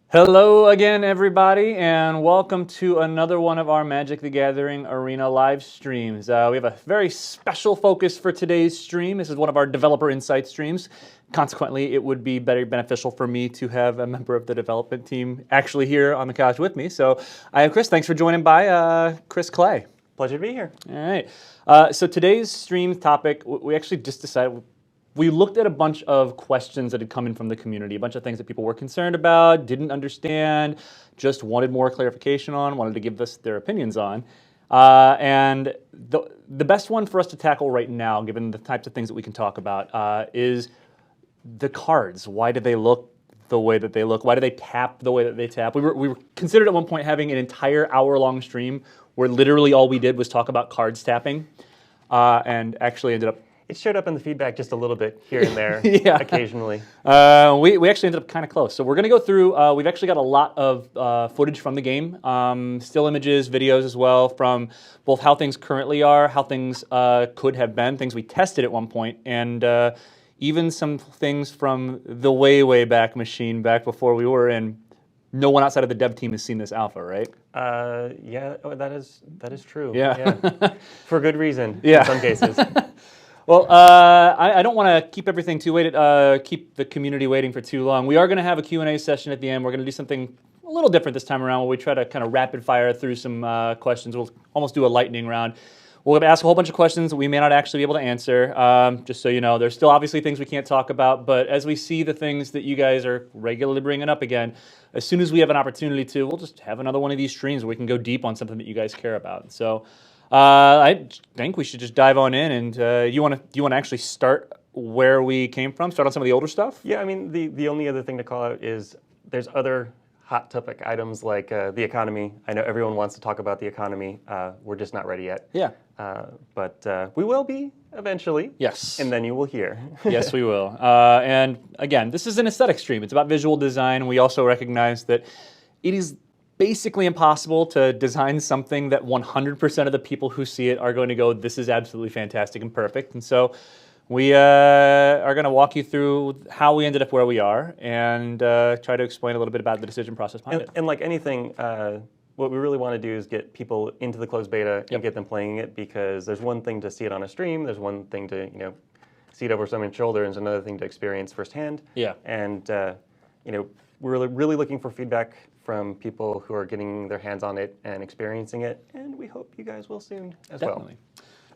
Hello again, everybody, and welcome to another one of our Magic the Gathering Arena live streams. We have a very special focus for today's stream. This is one of our developer insight streams. Consequently, it would be very beneficial for me to have a member of the development team actually here on the couch with me. So I have Chris. Thanks for joining by, Chris Clay. Pleasure to be here. All right. So today's stream topic, we actually just decided. We looked at a bunch of questions that had come in from the community, a bunch of things that people were concerned about, didn't understand, just wanted more clarification on, wanted to give us their opinions on. And the best one for us to tackle right now, given the types of things that we can talk about, is the cards. Why do they look the way that they look? Why do they tap the way that they tap? We were considered at one point having an entire hour-long stream where literally all we did was talk about cards tapping, and actually ended up. It showed up in the feedback just a little bit here and there, occasionally. We actually ended up kind of close. So we're going to go through, we've actually got a lot of footage from the game, still images, videos as well, from both how things currently are, how things could have been, things we tested at one point, and even some things from the way back machine, back before we were in. No one outside of the dev team has seen this alpha, right? Yeah, that is true. Yeah. For good reason, Yeah. in some cases. Well, I don't want to keep everything keep the community waiting for too long. We are going to have a Q&A session at the end. We're going to do something a little different this time around where we try to kind of rapid fire through some questions. We'll almost do a lightning round. We'll ask a whole bunch of questions that we may not actually be able to answer. Just so you know, there's still obviously things we can't talk about, but as we see the things that you guys are regularly bringing up again, as soon as we have an opportunity to, we'll just have another one of these streams where we can go deep on something that you guys care about. So. I think we should just dive on in, and you want to actually start where we came from? Start on some of the older stuff? Yeah, I mean, the only other thing to call out is there's other hot topic items like the economy. I know everyone wants to talk about the economy. We're just not ready yet. Yeah. But we will be eventually. Yes. And then you will hear. Yes, we will. And again, this is an aesthetic stream. It's about visual design. We also recognize that it is basically impossible to design something that 100% of the people who see it are going to go, this is absolutely fantastic and perfect. And so we are going to walk you through how we ended up where we are and try to explain a little bit about the decision process behind it. And like anything, what we really want to do is get people into the closed beta and get them playing it, because there's one thing to see it on a stream, there's one thing to see it over someone's shoulder, and there's another thing to experience firsthand. Yeah. And we're really looking for feedback from people who are getting their hands on it and experiencing it, and we hope you guys will soon as Definitely.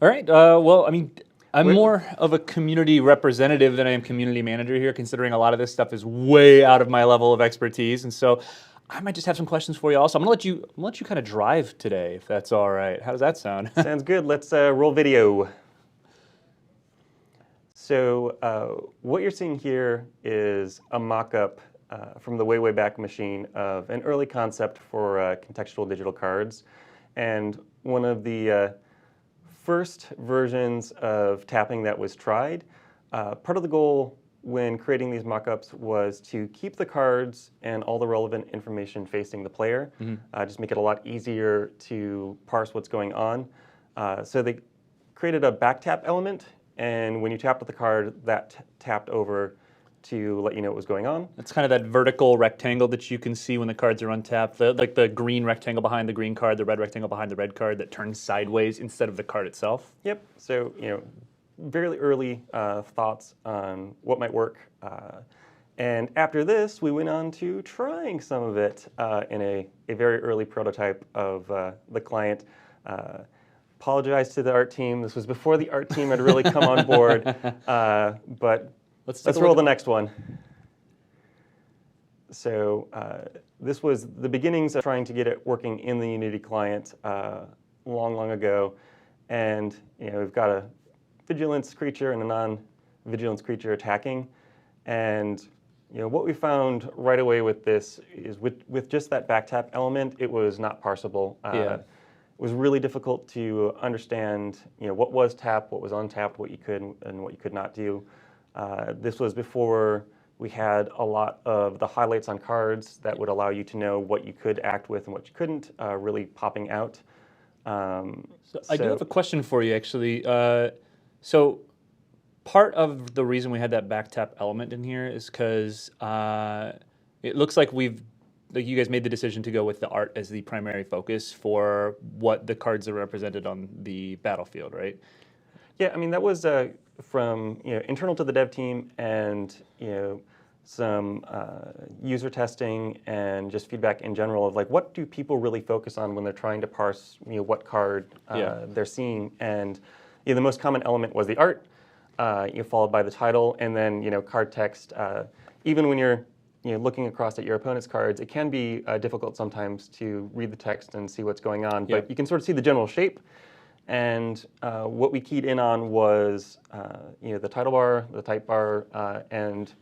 All right. Well, I mean, I'm more of a community representative than I am community manager here, considering a lot of this stuff is way out of my level of expertise, and so I might just have some questions for you. Also, I'm gonna let you kind of drive today, if that's all right. How does that sound? Sounds good. Let's roll video. So what you're seeing here is a mock-up from the way back machine of an early concept for contextual digital cards. And one of the first versions of tapping that was tried. Part of the goal when creating these mock-ups was to keep the cards and all the relevant information facing the player, just make it a lot easier to parse what's going on. So they created a back tap element, and when you tapped the card, that tapped over to let you know what was going on. It's kind of that vertical rectangle that you can see when the cards are untapped, like the green rectangle behind the green card, the red rectangle behind the red card that turns sideways instead of the card itself. Yep. So very early thoughts on what might work. And after this, we went on to trying some of it in a very early prototype of the client. Apologize to the art team. This was before the art team had really come on board, but let's roll the next one. So this was the beginnings of trying to get it working in the Unity client long ago. And we've got a vigilance creature and a non-vigilance creature attacking. And what we found right away with this is with just that back tap element, it was not parsable. It was really difficult to understand what was tapped, what was untapped, what you could and what you could not do. This was before we had a lot of the highlights on cards that would allow you to know what you could act with and what you couldn't, really popping out. So I do have a question for you, actually. So part of the reason we had that back tap element in here is because it looks like we've like you guys made the decision to go with the art as the primary focus for what the cards are represented on the battlefield, right? Yeah, I mean that was from internal to the dev team, and some user testing and just feedback in general of like what do people really focus on when they're trying to parse what card they're seeing, and the most common element was the art, followed by the title, and then card text. Even when you're looking across at your opponent's cards, it can be difficult sometimes to read the text and see what's going on, but you can sort of see the general shape. And what we keyed in on was the title bar, the type bar, and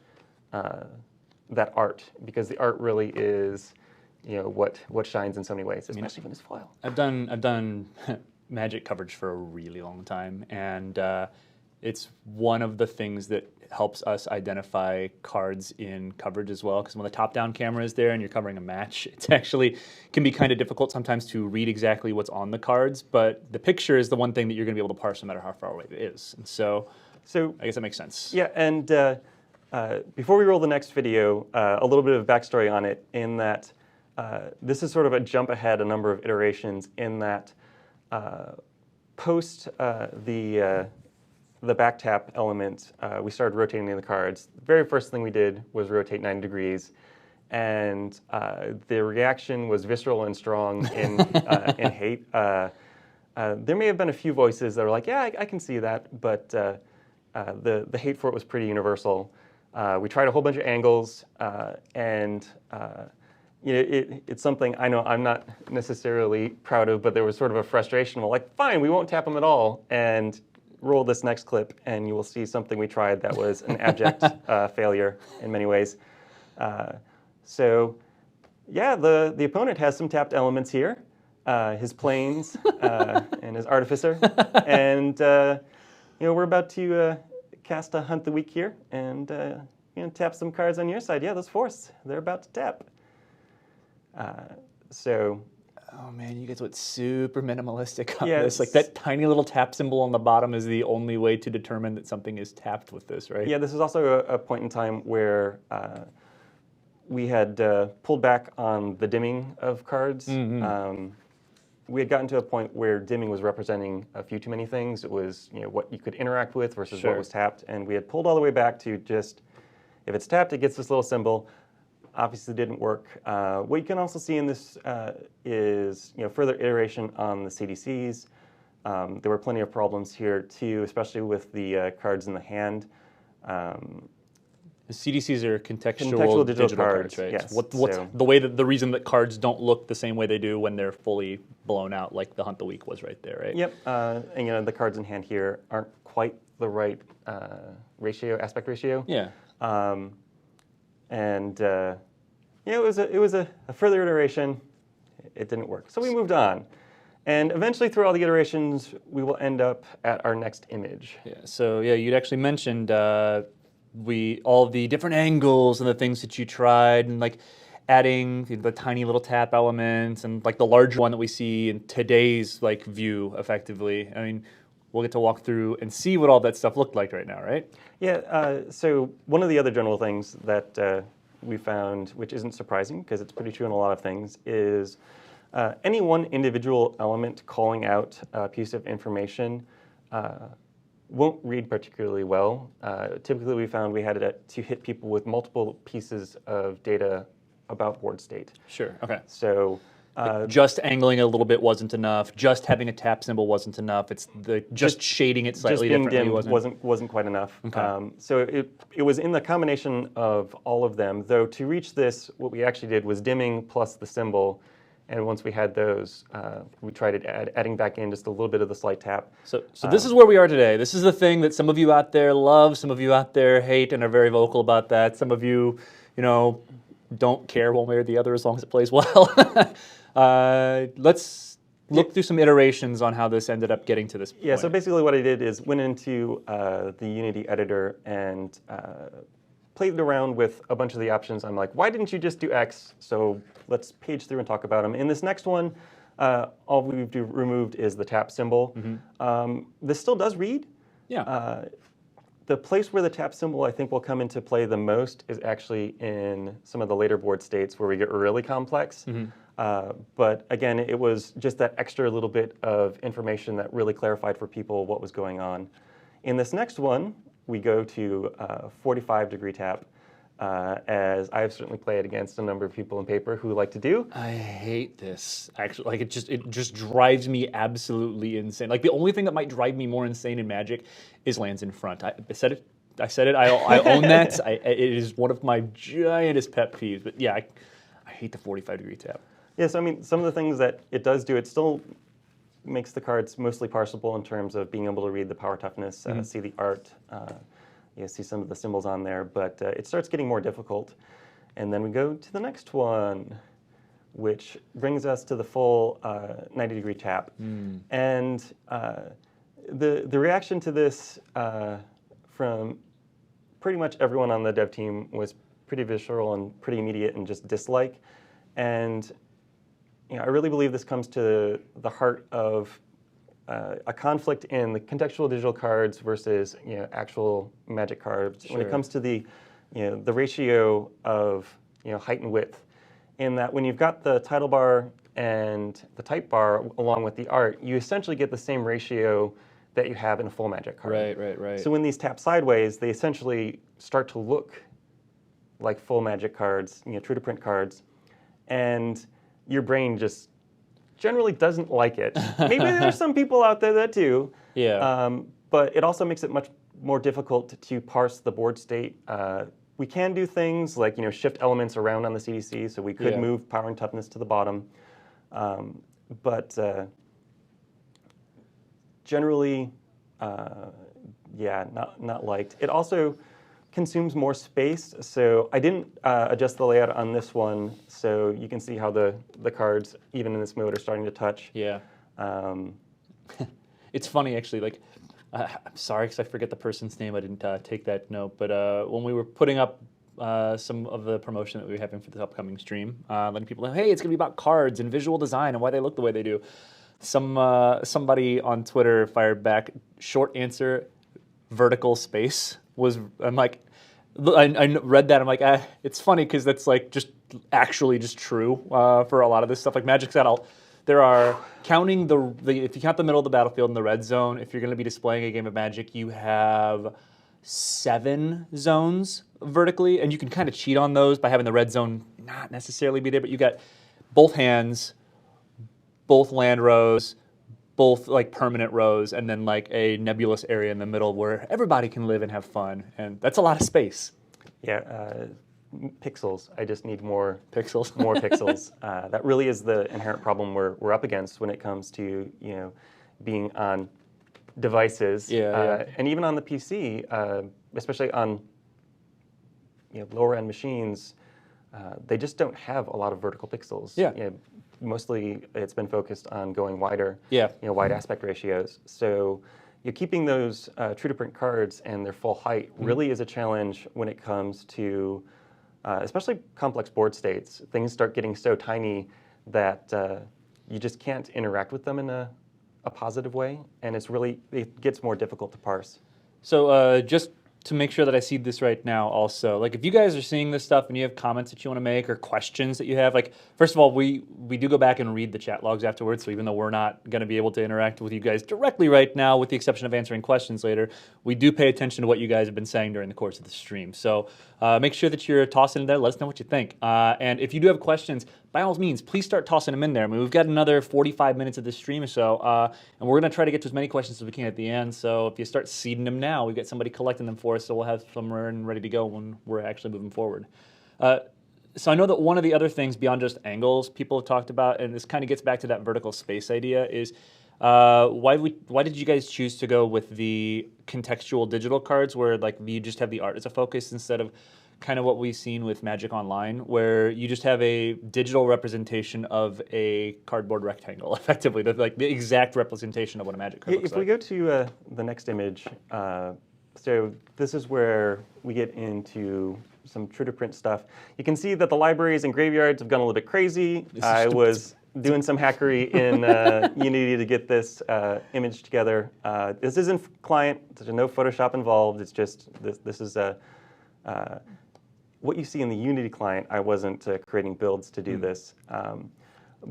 that art, because the art really is what shines in so many ways, especially from this foil. I've done Magic coverage for a really long time, and it's one of the things that helps us identify cards in coverage as well, because when the top-down camera is there and you're covering a match, it's actually can be kind of difficult sometimes to read exactly what's on the cards, but the picture is the one thing that you're going to be able to parse no matter how far away it is. And so I guess that makes sense. Yeah, and before we roll the next video, a little bit of backstory on it, in that this is sort of a jump ahead a number of iterations, in that post the back tap element, we started rotating the cards. The very first thing we did was rotate 90 degrees, and the reaction was visceral and strong in hate. There may have been a few voices that were like, yeah, I can see that, but the hate for it was pretty universal. We tried a whole bunch of angles, and it's something I know I'm not necessarily proud of, but there was sort of a frustration. Well, like, fine, we won't tap them at all, and roll this next clip, and you will see something we tried that was an abject failure in many ways. So, yeah, the opponent has some tapped elements here, his planes and his artificer, and we're about to cast a Hunt the Week here, and tap some cards on your side. Yeah, those force, they're about to tap. Oh man, you guys went super minimalistic on this. Like that tiny little tap symbol on the bottom is the only way to determine that something is tapped with this, right? Yeah, this is also a point in time where we had pulled back on the dimming of cards. Mm-hmm. We had gotten to a point where dimming was representing a few too many things. It was what you could interact with versus what was tapped, and we had pulled all the way back to just, if it's tapped, it gets this little symbol. Obviously didn't work. What you can also see in this is further iteration on the CDCs. There were plenty of problems here too, especially with the cards in the hand. The CDCs are contextual digital cards, right? Yes. What's the reason that cards don't look the same way they do when they're fully blown out, like the Hunt the Week was right there, right? Yep. And the cards in hand here aren't quite the right aspect ratio. Yeah. It was a further iteration. It didn't work, so we moved on. And eventually, through all the iterations, we will end up at our next image. Yeah. So yeah, you'd actually mentioned all the different angles and the things that you tried, and like adding the tiny little tap elements and like the larger one that we see in today's like view, effectively. I mean, we'll get to walk through and see what all that stuff looked like right now, right? Yeah. So one of the other general things that we found, which isn't surprising because it's pretty true in a lot of things, is any one individual element calling out a piece of information won't read particularly well. Typically, we found we had to hit people with multiple pieces of data about board state. Sure. Okay. So just angling a little bit wasn't enough. Just having a tap symbol wasn't enough. It's just shading it slightly differently wasn't quite enough. Okay. So it was in the combination of all of them. Though to reach this, what we actually did was dimming plus the symbol. And once we had those, we tried adding back in just a little bit of the slight tap. So this is where we are today. This is the thing that some of you out there love, some of you out there hate and are very vocal about that. Some of you, don't care one way or the other as long as it plays well. Let's look through some iterations on how this ended up getting to this point. Yeah, so basically what I did is went into the Unity editor and played around with a bunch of the options. I'm like, why didn't you just do X? So let's page through and talk about them. In this next one, all we've removed is the tap symbol. Mm-hmm. This still does read. Yeah. The place where the tap symbol I think will come into play the most is actually in some of the later board states where we get really complex. But again, it was just that extra little bit of information that really clarified for people what was going on. In this next one, we go to 45-degree tap, as I've certainly played against a number of people in paper who like to do. I hate this. Actually, like it just drives me absolutely insane. Like the only thing that might drive me more insane in Magic is lands in front. I said it. I own that. It is one of my giantest pet peeves. But yeah, I hate the 45-degree tap. Yes, I mean, some of the things that it does do, it still makes the cards mostly parsable in terms of being able to read the power toughness, see the art, see some of the symbols on there, but it starts getting more difficult. And then we go to the next one, which brings us to the full 90-degree tap. And the reaction to this from pretty much everyone on the dev team was pretty visceral and pretty immediate and just dislike. And I really believe this comes to the heart of a conflict in the contextual digital cards versus actual Magic cards. When it comes to the the ratio of height and width, in that when you've got the title bar and the type bar along with the art, you essentially get the same ratio that you have in a full Magic card. Right. So when these tap sideways, they essentially start to look like full Magic cards, true to print cards, and your brain just generally doesn't like it. Maybe there's some people out there that do. Yeah. But it also makes it much more difficult to parse the board state. We can do things like shift elements around on the CDC, so we could move power and toughness to the bottom. But generally, not liked. It also consumes more space, so I didn't adjust the layout on this one, so you can see how the cards, even in this mode, are starting to touch. Yeah. It's funny, actually. Like, I'm sorry, because I forget the person's name. I didn't take that note. But when we were putting up some of the promotion that we were having for the upcoming stream, letting people know, hey, it's going to be about cards and visual design and why they look the way they do. Somebody on Twitter fired back, short answer, vertical space. I'm like, I read that. I'm like, it's funny because that's like just actually just true for a lot of this stuff. Like Magic's got there are counting if you count the middle of the battlefield in the red zone. If you're going to be displaying a game of Magic, you have 7 zones vertically, and you can kind of cheat on those by having the red zone not necessarily be there. But you got both hands, both land rows, both like permanent rows, and then like a nebulous area in the middle where everybody can live and have fun, and that's a lot of space. Yeah, pixels. I just need more pixels. More pixels. That really is the inherent problem we're up against when it comes to being on devices, and even on the PC, especially on lower end machines. They just don't have a lot of vertical pixels. Mostly it's been focused on going wider, wide aspect ratios. So keeping those true to print cards and their full height really is a challenge when it comes to especially complex board states. Things start getting so tiny that you just can't interact with them in a positive way, and it gets more difficult to parse. So just to make sure that I see this right now also, like if you guys are seeing this stuff and you have comments that you want to make or questions that you have, like first of all, we do go back and read the chat logs afterwards, so even though we're not going to be able to interact with you guys directly right now, with the exception of answering questions later, we do pay attention to what you guys have been saying during the course of the stream. So make sure that you're tossing in there, let us know what you think. And if you do have questions, by all means, please start tossing them in there. I mean, we've got another 45 minutes of this stream or so, and we're going to try to get to as many questions as we can at the end. So if you start seeding them now, we've got somebody collecting them for us, so we'll have some ready to go when we're actually moving forward. So I know that one of the other things beyond just angles people have talked about, and this kind of gets back to that vertical space idea, is why did you guys choose to go with the contextual digital cards where like you just have the art as a focus instead of kind of what we've seen with Magic Online, where you just have a digital representation of a cardboard rectangle, effectively, the exact representation of what a Magic card looks like. If we go to the next image, so this is where we get into some true to print stuff. You can see that the libraries and graveyards have gone a little bit crazy. I was doing some hackery in Unity to get this image together. This isn't client. There's no Photoshop involved. It's just this is what you see in the Unity client. I wasn't creating builds to do this.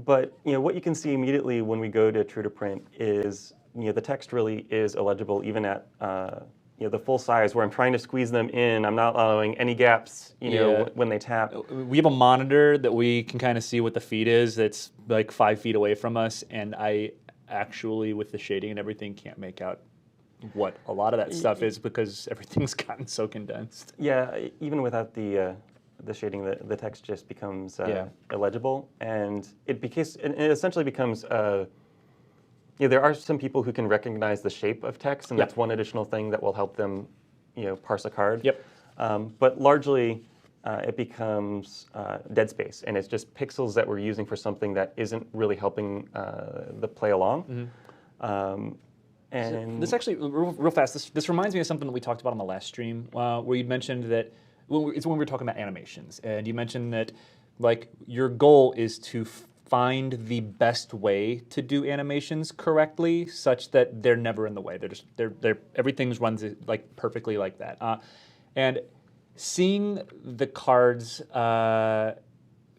But what you can see immediately when we go to true to print is the text really is illegible even at the full size where I'm trying to squeeze them in. I'm not allowing any gaps when they tap. We have a monitor that we can kind of see what the feed is that's like 5 feet away from us, and I actually, with the shading and everything, can't make out what a lot of that stuff is because everything's gotten so condensed. Yeah, even without the shading, the text just becomes illegible, and it essentially becomes. There are some people who can recognize the shape of text, and that's one additional thing that will help them, parse a card. Yep. But largely, it becomes dead space, and it's just pixels that we're using for something that isn't really helping the play along. And this actually, real fast, this reminds me of something that we talked about on the last stream, where you mentioned that it's when we were talking about animations, and you mentioned that like your goal is to find the best way to do animations correctly, such that they're never in the way. They're everything's runs like perfectly like that. And seeing the cards,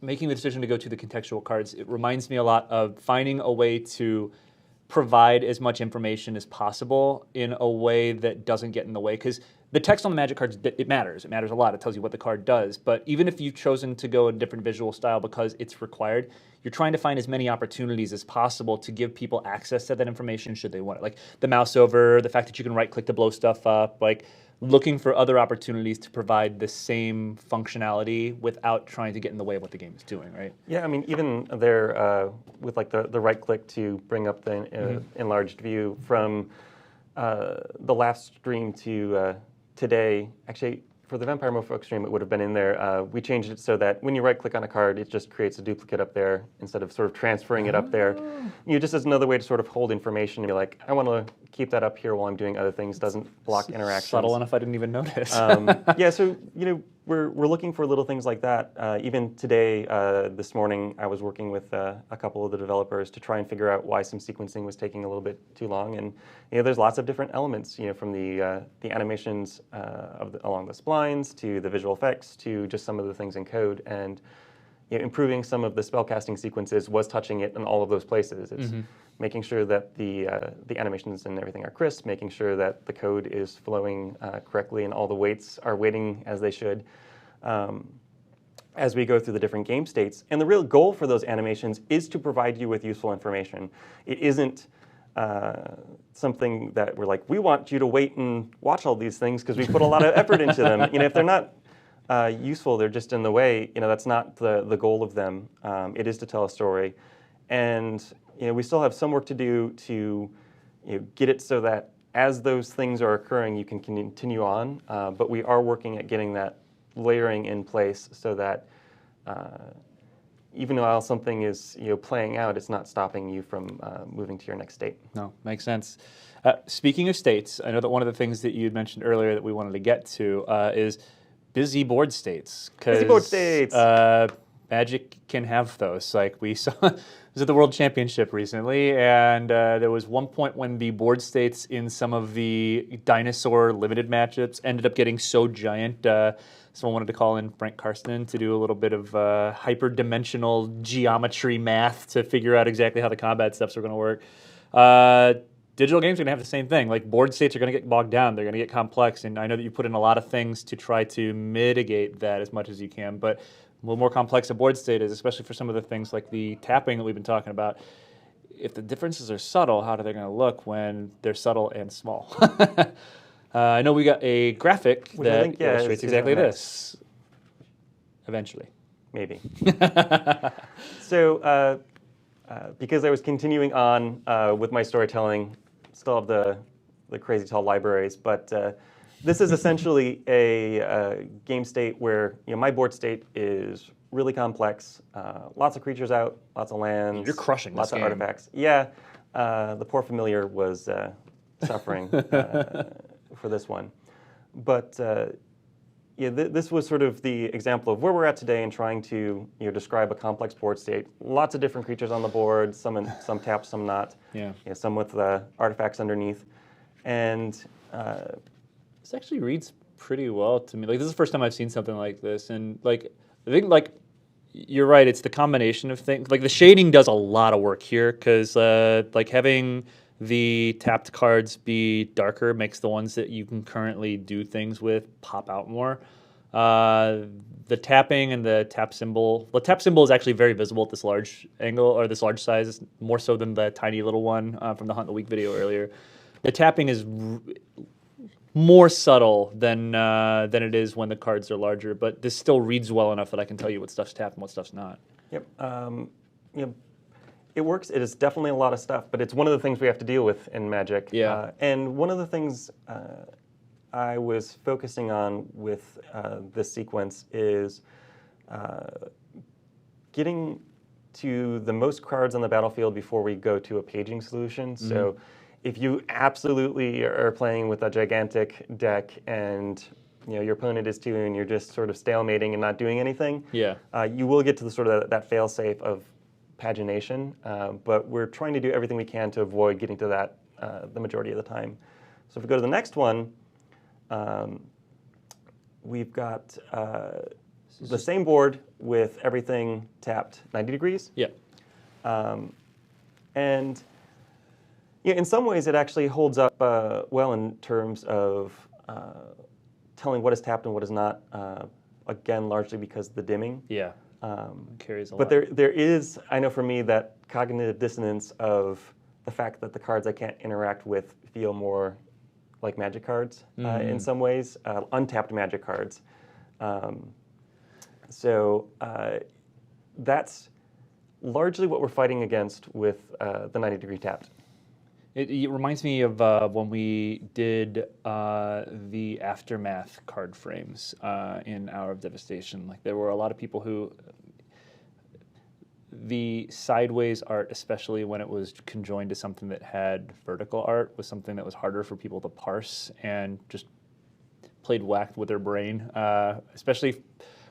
making the decision to go to the contextual cards, it reminds me a lot of finding a way to provide as much information as possible in a way that doesn't get in the way. Because the text on the Magic cards, it matters. It matters a lot. It tells you what the card does. But even if you've chosen to go a different visual style because it's required, you're trying to find as many opportunities as possible to give people access to that information should they want it. Like the mouse over, the fact that you can right-click to blow stuff up, like looking for other opportunities to provide the same functionality without trying to get in the way of what the game is doing, right? Yeah, I mean, even there with like the right-click to bring up the enlarged view from the last stream to today, actually, for the Vampire Mofolk stream, it would have been in there. We changed it so that when you right-click on a card, it just creates a duplicate up there instead of sort of transferring it up there. Just as another way to sort of hold information and be like, I want to keep that up here while I'm doing other things. Doesn't block interactions. Subtle enough I didn't even notice. Yeah, so we're looking for little things like that. Even today, this morning, I was working with a couple of the developers to try and figure out why some sequencing was taking a little bit too long. And there's lots of different elements, from the animations along the splines to the visual effects to just some of the things in code. And improving some of the spellcasting sequences was touching it in all of those places. It's making sure that the animations and everything are crisp, making sure that the code is flowing correctly and all the weights are weighting as they should as we go through the different game states. And the real goal for those animations is to provide you with useful information. It isn't something that we're like, we want you to wait and watch all these things because we put a lot of effort into them. If they're not useful, they're just in the way, that's not the goal of them. It is to tell a story. And we still have some work to do to get it so that as those things are occurring, you can continue on. But we are working at getting that layering in place so that even while something is playing out, it's not stopping you from moving to your next state. No, makes sense. Speaking of states, I know that one of the things that you had mentioned earlier that we wanted to get to is busy board states. Busy board states. Magic can have those. Like we saw, I was at the World Championship recently, and there was one point when the board states in some of the dinosaur limited matchups ended up getting so giant. Someone wanted to call in Frank Karsten to do a little bit of hyper-dimensional geometry math to figure out exactly how the combat steps are going to work. Digital games are going to have the same thing. Like board states are going to get bogged down. They're going to get complex, and I know that you put in a lot of things to try to mitigate that as much as you can, but a little more complex a board state is, especially for some of the things like the tapping that we've been talking about. If the differences are subtle, how are they going to look when they're subtle and small? I know we got a graphic that illustrates exactly this. Eventually. Maybe. So, because I was continuing on with my storytelling, still have the crazy tall libraries, but this is essentially a game state where my board state is really complex. Lots of creatures out, lots of lands. You're crushing lots this of game. artifacts. Yeah, the poor familiar was suffering for this one. But yeah, this was sort of the example of where we're at today and trying to describe a complex board state. Lots of different creatures on the board, some tapped, some not. Yeah. Some with artifacts underneath. And this actually reads pretty well to me. Like, this is the first time I've seen something like this. And, like, I think, like, you're right, it's the combination of things. Like, the shading does a lot of work here because, like, having the tapped cards be darker makes the ones that you can currently do things with pop out more. The tapping and the tap symbol is actually very visible at this large angle, or this large size, more so than the tiny little one from the Hunt the Week video earlier. The tapping is more subtle than it is when the cards are larger, but this still reads well enough that I can tell you what stuff's tapped and what stuff's not. Yep. It works. It is definitely a lot of stuff, but it's one of the things we have to deal with in Magic. Yeah. And one of the things I was focusing on with this sequence is getting to the most cards on the battlefield before we go to a paging solution. Mm-hmm. So if you absolutely are playing with a gigantic deck and your opponent is too, and you're just sort of stalemating and not doing anything, you will get to the sort of that fail-safe of pagination, but we're trying to do everything we can to avoid getting to that the majority of the time. So if we go to the next one, we've got the same board with everything tapped 90 degrees. Yeah. And in some ways it actually holds up well in terms of telling what is tapped and what is not, again, largely because of the dimming. Yeah. Carries a lot. But there is, I know for me, that cognitive dissonance of the fact that the cards I can't interact with feel more like Magic cards in some ways, untapped Magic cards. So that's largely what we're fighting against with the 90-degree tapped. It reminds me of when we did the Aftermath card frames in Hour of Devastation. Like, there were a lot of people who, the sideways art, especially when it was conjoined to something that had vertical art, was something that was harder for people to parse and just played whack with their brain, especially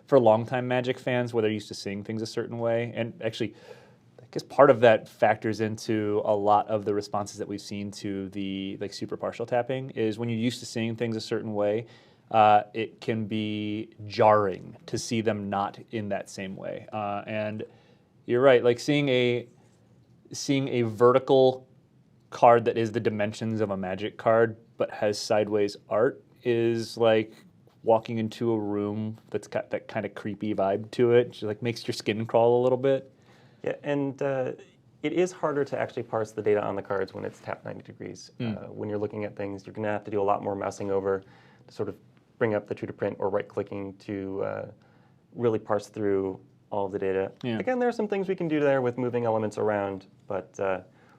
for longtime Magic fans where they're used to seeing things a certain way. And actually, I guess part of that factors into a lot of the responses that we've seen to the super partial tapping is when you're used to seeing things a certain way, it can be jarring to see them not in that same way. And you're right, like seeing a vertical card that is the dimensions of a Magic card but has sideways art is like walking into a room that's got that kind of creepy vibe to it. Just like makes your skin crawl a little bit. Yeah, and it is harder to actually parse the data on the cards when it's tapped 90 degrees. When you're looking at things, you're going to have to do a lot more mousing over to sort of bring up the true to print or right-clicking to really parse through all of the data. Yeah. Again, there are some things we can do there with moving elements around, but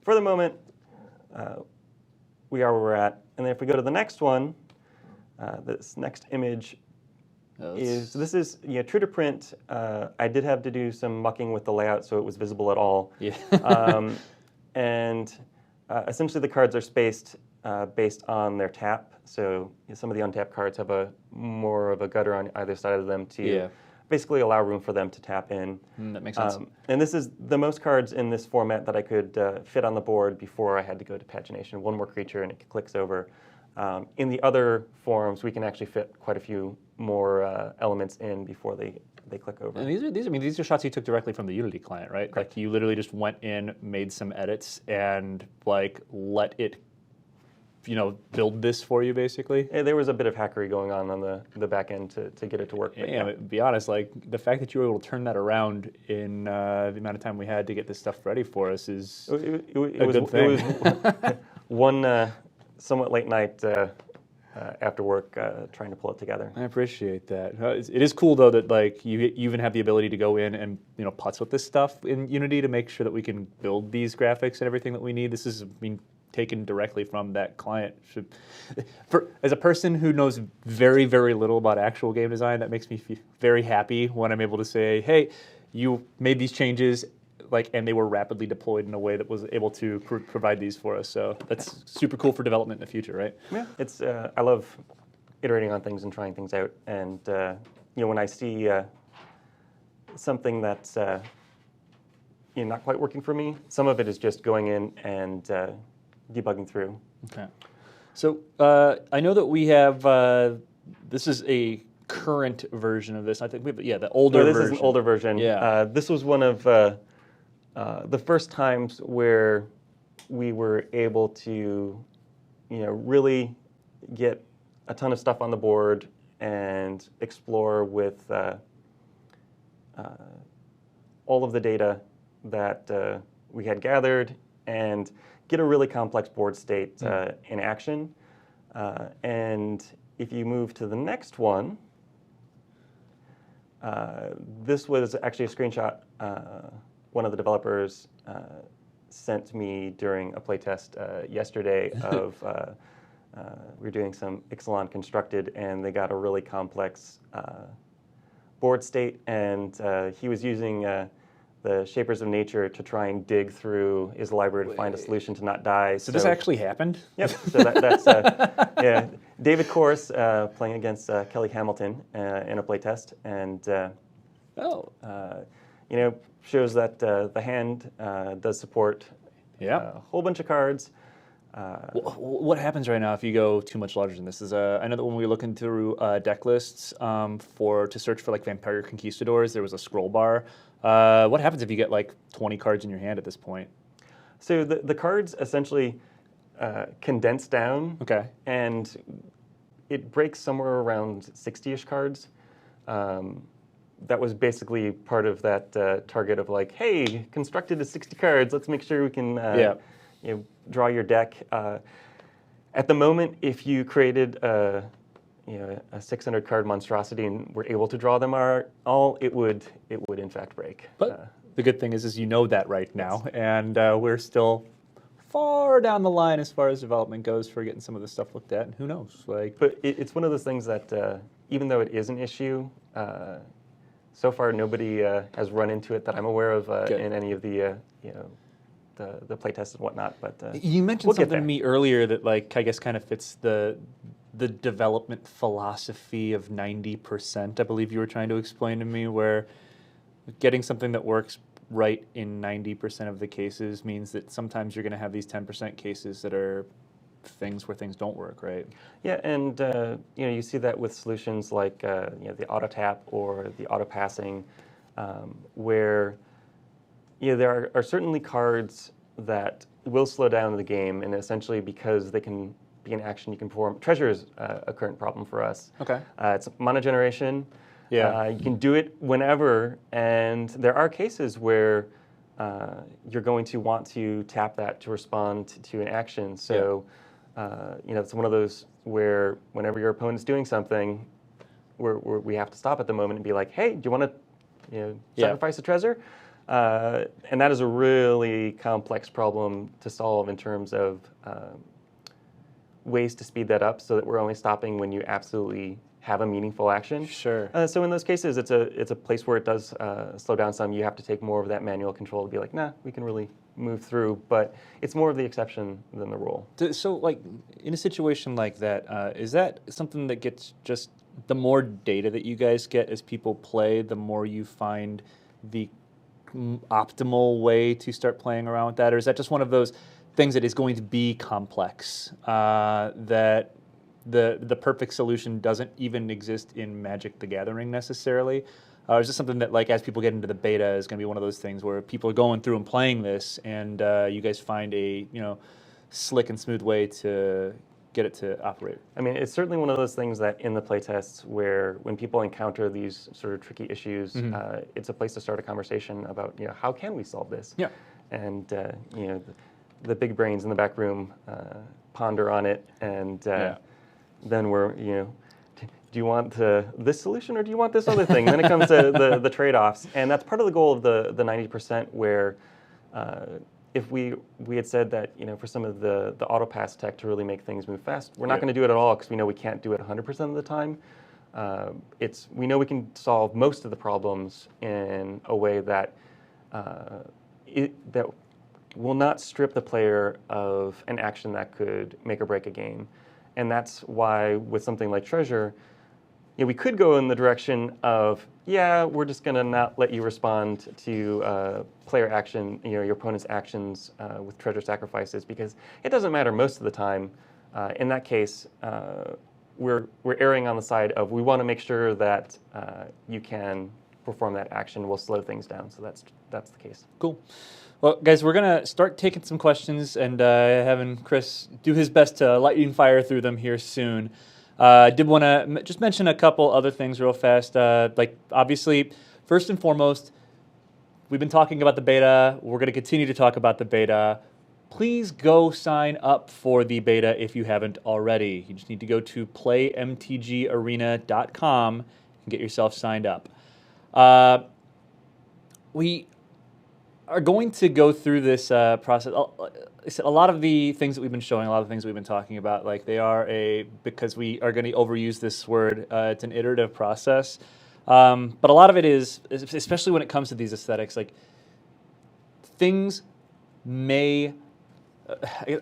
for the moment, we are where we're at. And then if we go to the next one, this next image is true to print. I did have to do some mucking with the layout so it was visible at all. Yeah. And essentially the cards are spaced based on their tap. So some of the untapped cards have more of a gutter on either side of them to basically allow room for them to tap in. That makes sense. And this is the most cards in this format that I could fit on the board before I had to go to pagination. One more creature and it clicks over. In the other forms, we can actually fit quite a few more elements in before they click over. And these are shots you took directly from the Unity client, right? Correct. Like you literally just went in, made some edits, and like let it, build this for you basically. Yeah, there was a bit of hackery going on the back end to get it to work. Yeah, to be honest, like the fact that you were able to turn that around in the amount of time we had to get this stuff ready for us is a good thing. It was one somewhat late night after work trying to pull it together. I appreciate that. It is cool though that like you even have the ability to go in and putz with this stuff in Unity to make sure that we can build these graphics and everything that we need. This is taken directly from that client. As a person who knows very, very little about actual game design, that makes me feel very happy when I'm able to say, hey, you made these changes, and they were rapidly deployed in a way that was able to provide these for us. So that's super cool for development in the future, right? Yeah, it's I love iterating on things and trying things out. And when I see something that's not quite working for me, some of it is just going in and debugging through. Okay. So I know that we have, this is a current version of this. I think the older version. This is an older version. Yeah. This was one of the first times where we were able to, really get a ton of stuff on the board and explore with all of the data that we had gathered and get a really complex board state in action. And if you move to the next one, this was actually a screenshot one of the developers sent me during a playtest yesterday of we were doing some Ixalan constructed, and they got a really complex board state, and he was using the Shapers of Nature to try and dig through his library to find a solution to not die. So this actually happened? Yep. So that's David Corus playing against Kelly Hamilton in a playtest, and shows that the hand does support a whole bunch of cards. What happens right now if you go too much larger than this? I know that when we were looking through deck lists to search for like Vampire Conquistadors, there was a scroll bar. What happens if you get like 20 cards in your hand at this point? So the cards essentially condense down, and it breaks somewhere around 60-ish cards. That was basically part of that target of like, hey, constructed is 60 cards. Let's make sure we can draw your deck. At the moment, if you created a 600 card monstrosity and were able to draw them all, it would in fact break. But the good thing is you know that right now, and we're still far down the line as far as development goes for getting some of this stuff looked at, and who knows? But it's one of those things that even though it is an issue, so far nobody has run into it that I'm aware of in any of the the playtests and whatnot. But you mentioned something to me earlier that I guess kind of fits the development philosophy of 90%. I believe you were trying to explain to me, where getting something that works right in 90% of the cases means that sometimes you're going to have these 10% cases that are things where things don't work, right? Yeah, and you see that with solutions like the auto tap or the auto passing, where there are certainly cards that will slow down the game, and essentially because they can be in action, you can perform. Treasure is a current problem for us. Okay. It's mana generation. Yeah. You can do it whenever, and there are cases where you're going to want to tap that to respond to an action. So, it's one of those where whenever your opponent's doing something, we have to stop at the moment and be like, hey, do you want to sacrifice a treasure? And that is a really complex problem to solve in terms of ways to speed that up so that we're only stopping when you absolutely have a meaningful action. Sure. So in those cases, it's a place where it does slow down some. You have to take more of that manual control to be like, nah, we can really move through. But it's more of the exception than the rule. So, in a situation like that, is that something that gets just the more data that you guys get as people play, the more you find the optimal way to start playing around with that? Or is that just one of those things that is going to be complex, that the perfect solution doesn't even exist in Magic the Gathering necessarily? Is this something that, as people get into the beta, is going to be one of those things where people are going through and playing this, and you guys find a slick and smooth way to get it to operate? I mean, it's certainly one of those things that in the playtests where when people encounter these sort of tricky issues, it's a place to start a conversation about, how can we solve this? Yeah. And, the big brains in the back room ponder on it, and then we're, do you want this solution or do you want this other thing? Then it comes to the trade-offs, and that's part of the goal of the 90%, where if we had said that, for some of the auto pass tech to really make things move fast, we're not going to do it at all because we know we can't do it 100% of the time. We know we can solve most of the problems in a way that that will not strip the player of an action that could make or break a game. And that's why with something like Treasure, we could go in the direction of, yeah, we're just going to not let you respond to player action, your opponent's actions with treasure sacrifices, because it doesn't matter most of the time. In that case, we're erring on the side of we want to make sure that you can perform that action. We'll slow things down. So that's the case. Cool. Well, guys, we're going to start taking some questions and having Chris do his best to lightning fire through them here soon. I did want to just mention a couple other things real fast. Like, obviously, first and foremost, we've been talking about the beta. We're going to continue to talk about the beta. Please go sign up for the beta if you haven't already. You just need to go to playmtgarena.com and get yourself signed up. We are going to go through this process. A lot of the things that we've been showing, a lot of the things we've been talking about, like they are because we are going to overuse this word, it's an iterative process. But a lot of it is, especially when it comes to these aesthetics, like things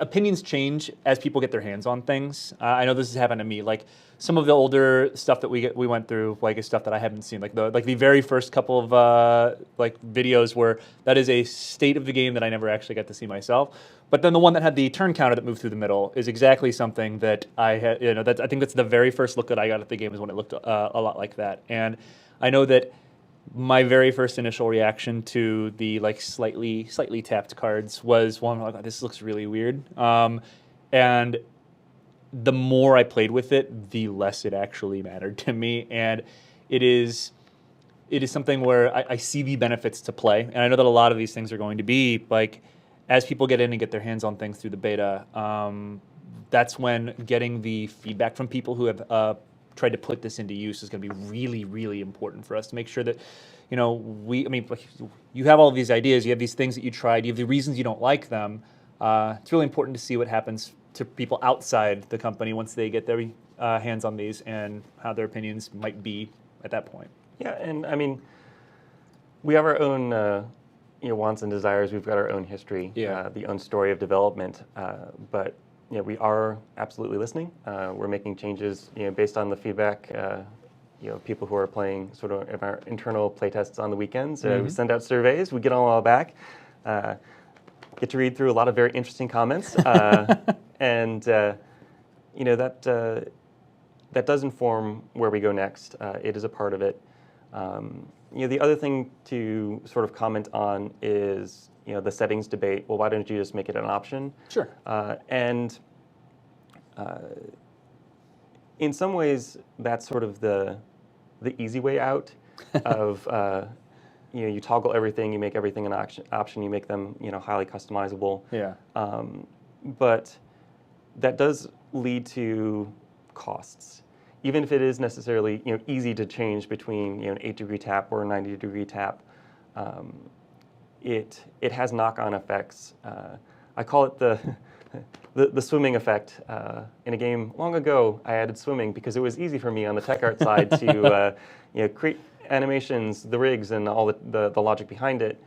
opinions change as people get their hands on things. I know this has happened to me. Like some of the older stuff that we went through, like is stuff that I haven't seen. Like the very first couple of videos where that is a state of the game that I never actually got to see myself. But then the one that had the turn counter that moved through the middle is exactly something that I had. I think that's the very first look that I got at the game is when it looked a lot like that. And I know that my very first initial reaction to the slightly tapped cards was one like, this looks really weird. And the more I played with it, the less it actually mattered to me. And it is something where I see the benefits to play. And I know that a lot of these things are going to be like, as people get in and get their hands on things through the beta, that's when getting the feedback from people who have tried to put this into use is going to be really, really important for us to make sure that, you have all of these ideas, you have these things that you tried, you have the reasons you don't like them. It's really important to see what happens to people outside the company once they get their hands on these and how their opinions might be at that point. Yeah, and I mean, we have our own wants and desires. We've got our own history, the own story of development, but we are absolutely listening. We're making changes, based on the feedback. People who are playing sort of our internal playtests on the weekends. We send out surveys. We get them all back. Get to read through a lot of very interesting comments, and that does inform where we go next. It is a part of it. The other thing to sort of comment on is the settings debate. Well, why don't you just make it an option? Sure. In some ways, that's sort of the easy way out of you toggle everything, you make everything an option, you make them highly customizable. Yeah. But that does lead to costs. Even if it is necessarily easy to change between an 8-degree tap or a 90-degree tap, it has knock-on effects. I call it the swimming effect. In a game long ago, I added swimming because it was easy for me on the tech art side to create animations, the rigs, and all the logic behind it,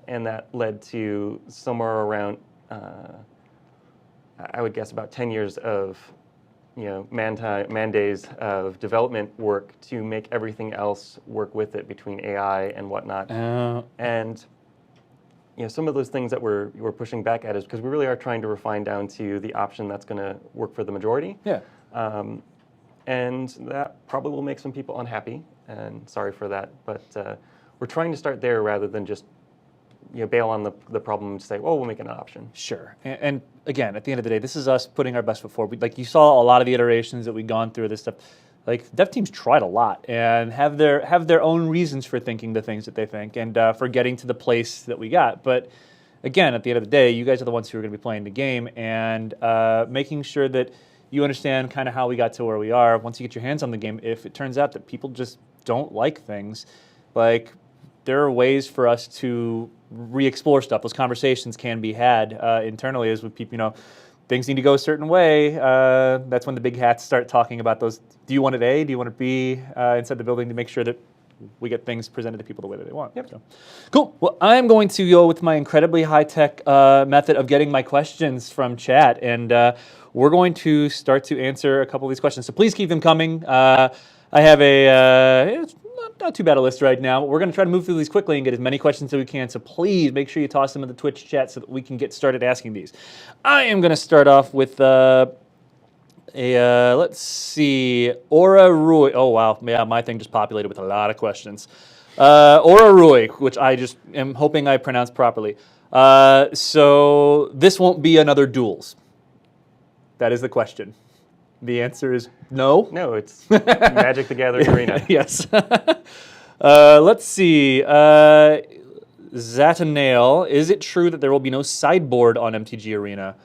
and that led to somewhere around, I would guess, about 10 years of man days of development work to make everything else work with it between AI and whatnot. And some of those things that we're pushing back at is because we really are trying to refine down to the option that's going to work for the majority. Yeah. And that probably will make some people unhappy, and sorry for that. But we're trying to start there rather than just bail on the problem and say, well, we'll make it an option. Sure. And again, at the end of the day, this is us putting our best foot forward. Like you saw a lot of the iterations that we've gone through this stuff. Like dev teams tried a lot and have their own reasons for thinking the things that they think and for getting to the place that we got. But again, at the end of the day, you guys are the ones who are going to be playing the game and making sure that you understand kind of how we got to where we are. Once you get your hands on the game, if it turns out that people just don't like things, like there are ways for us to re-explore stuff. Those conversations can be had internally as with people, things need to go a certain way. That's when the big hats start talking about those. Do you want it A? Do you want it B? Inside the building to make sure that we get things presented to people the way that they want. Yep. So, cool. Well, I'm going to go with my incredibly high-tech method of getting my questions from chat. And we're going to start to answer a couple of these questions. So please keep them coming. I have it's not too bad a list right now, but we're going to try to move through these quickly and get as many questions as we can. So please make sure you toss them in the Twitch chat so that we can get started asking these. I am going to start off with let's see, Aura Rui. Oh wow, yeah, my thing just populated with a lot of questions. Aura Rui, which I just am hoping I pronounced properly. So this won't be another Duels. That is the question. The answer is no. No, it's Magic the Gathering Arena. Yes. Let's see. Zatanail, is it true that there will be no sideboard on MTG Arena?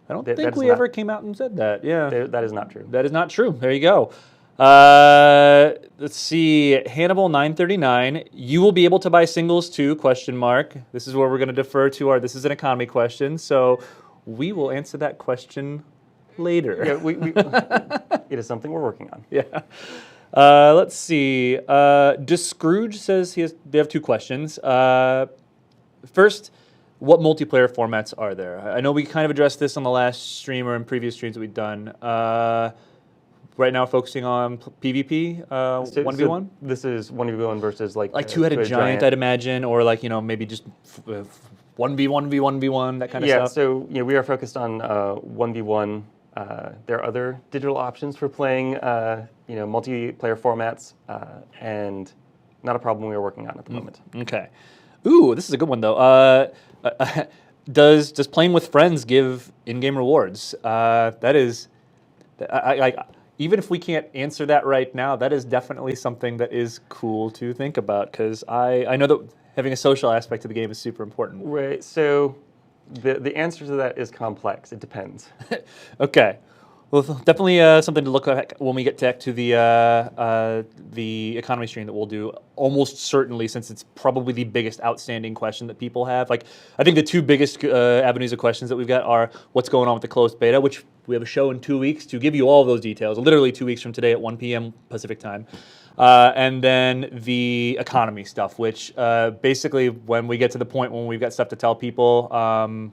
I don't think we ever came out and said that. Yeah. That is not true. That is not true. There you go. Let's see. Hannibal 939. You will be able to buy singles too? Question mark. This is where we're going to defer to our. This is an economy question, so we will answer that question later. Yeah, it is something we're working on. Yeah. Let's see. Scrooge says they have two questions. First, what multiplayer formats are there? I know we kind of addressed this on the last stream or in previous streams that we've done. Right now, focusing on PvP, 1v1. So this is 1v1 versus like two-headed giant, I'd imagine, or maybe just 1v1v1v1, that kind of stuff. Yeah. So we are focused on 1v1. There are other digital options for playing, multiplayer formats, and not a problem we are working on at the moment. Okay. Ooh, this is a good one though. Does playing with friends give in-game rewards? That is, even if we can't answer that right now, that is definitely something that is cool to think about, because I know that having a social aspect to the game is super important. Right. So the answer to that is complex. It depends. Okay. Well, definitely something to look at when we get to the economy stream that we'll do. Almost certainly, since it's probably the biggest outstanding question that people have. I think the two biggest avenues of questions that we've got are what's going on with the closed beta, which we have a show in 2 weeks to give you all of those details. Literally 2 weeks from today at 1 p.m. Pacific time. And then the economy stuff, which basically when we get to the point when we've got stuff to tell people,